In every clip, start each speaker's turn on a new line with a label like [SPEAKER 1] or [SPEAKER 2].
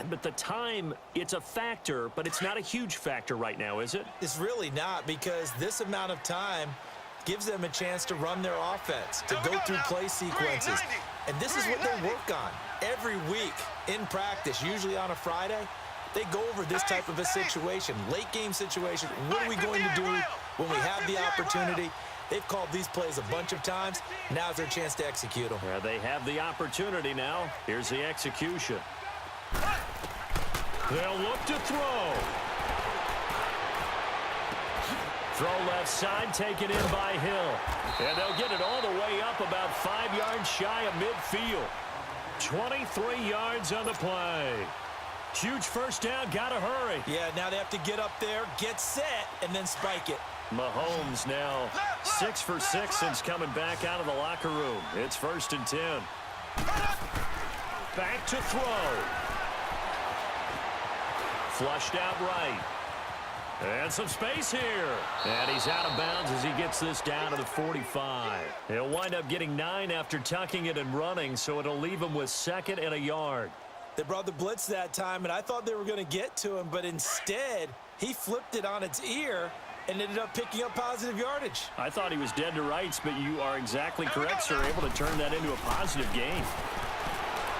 [SPEAKER 1] But the time, it's a factor, but it's not a huge factor right now, is it?
[SPEAKER 2] It's really not, because this amount of time gives them a chance to run their offense, to go through play sequences. And this is what they work on every week in practice, usually on a Friday. They go over this type of a situation, late game situation. What are we going to do when we have the opportunity? They've called these plays a bunch of times. Now's their chance to execute them.
[SPEAKER 1] Yeah, they have the opportunity now. Here's the execution. They'll look to throw. Throw left side, taken in by Hill. And they'll get it all the way up about 5 yards shy of midfield. 23 yards on the play. Huge first down, gotta hurry.
[SPEAKER 2] Yeah, now they have to get up there, get set, and then spike it.
[SPEAKER 1] Mahomes now 6 for 6 since coming back out of the locker room. It's 1st and 10. Back to throw. Flushed out right. And some space here. And he's out of bounds as he gets this down to the 45. He'll wind up getting 9 after tucking it and running, so it'll leave him with 2nd and a yard.
[SPEAKER 2] They brought the blitz that time, and I thought they were going to get to him, but instead, he flipped it on its ear and ended up picking up positive yardage.
[SPEAKER 1] I thought he was dead to rights, but you are exactly correct, sir. Able to turn that into a positive gain.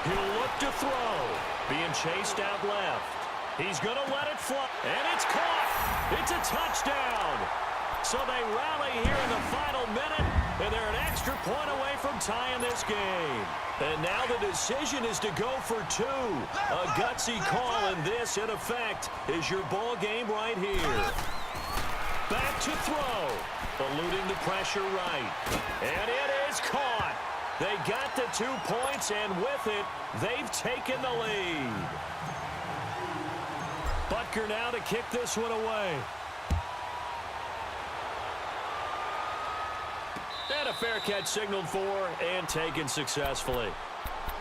[SPEAKER 1] He'll look to throw. Being chased out left. He's going to let it fly. And it's caught. It's a touchdown. So they rally here in the final minute, and they're an extra point away from tying this game. And now the decision is to go for 2. A gutsy call, and this, in effect, is your ball game right here. Back to throw. Eluding the pressure right. And it is caught. They got the 2 points, and with it, they've taken the lead. Butker now to kick this one away. And a fair catch signaled for and taken successfully.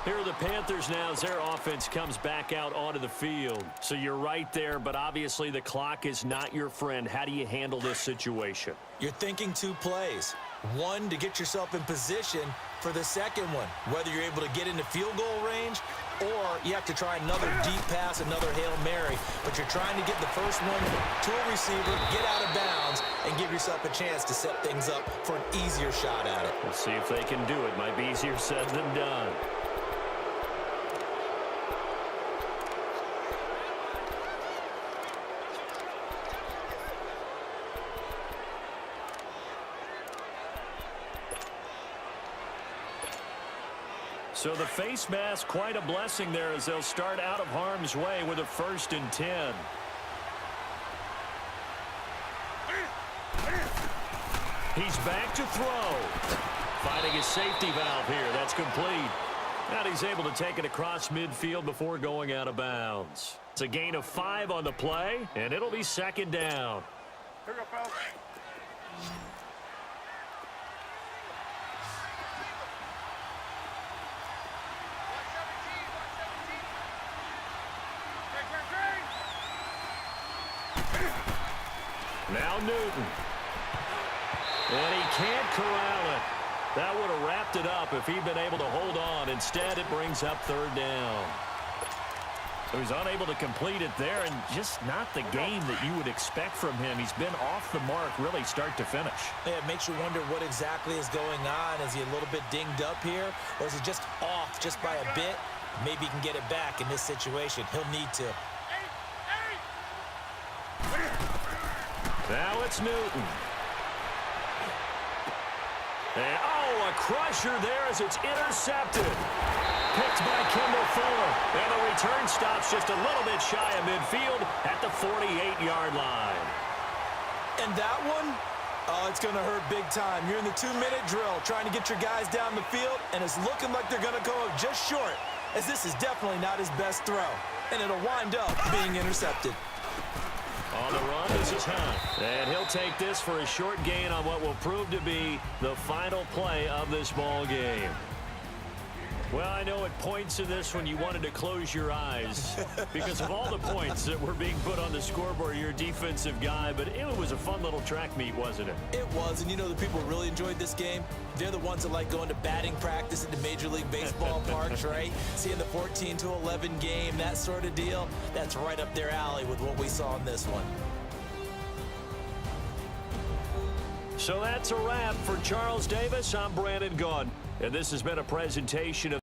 [SPEAKER 1] Here are the Panthers now as their offense comes back out onto the field. So you're right there, but obviously the clock is not your friend. How do you handle this situation?
[SPEAKER 2] You're thinking 2 plays. One, to get yourself in position for the second one, whether you're able to get into field goal range or you have to try another deep pass, another Hail Mary, but you're trying to get the first one to a receiver, get out of bounds, and give yourself a chance to set things up for an easier shot at it.
[SPEAKER 1] We'll see if they can do it. Might be easier said than done. So the face mask, quite a blessing there as they'll start out of harm's way with a 1st and 10. He's back to throw. Finding his safety valve here. That's complete. And he's able to take it across midfield before going out of bounds. It's a gain of 5 on the play, and it'll be 2nd down.
[SPEAKER 3] Here we go, fellas.
[SPEAKER 1] Now Newton. And he can't corral it. That would have wrapped it up if he'd been able to hold on. Instead, it brings up 3rd down. He was unable to complete it there, and just not the game that you would expect from him. He's been off the mark really start to finish.
[SPEAKER 2] Yeah, it makes you wonder what exactly is going on. Is he a little bit dinged up here, or is he just off just by a bit? Maybe he can get it back in this situation. He'll need to.
[SPEAKER 1] Now it's Newton. And, oh, a crusher there as it's intercepted. Picked by Kimball Fuller. And the return stops just a little bit shy of midfield at the 48-yard line.
[SPEAKER 2] And that one, oh, it's going to hurt big time. You're in the 2-minute drill trying to get your guys down the field, and it's looking like they're going to go up just short, as this is definitely not his best throw. And it'll wind up being intercepted.
[SPEAKER 1] On the run, this is Hunt. And he'll take this for a short gain on what will prove to be the final play of this ball game. Well, I know at points in this when you wanted to close your eyes because of all the points that were being put on the scoreboard. You're a defensive guy, but it was a fun little track meet, wasn't it?
[SPEAKER 2] It was, and you know the people who really enjoyed this game? They're the ones that like going to batting practice at the Major League Baseball parks, right? Seeing the 14-11 game, that sort of deal. That's right up their alley with what we saw in this one.
[SPEAKER 1] So that's a wrap for Charles Davis. I'm Brandon Gaughan, and this has been a presentation of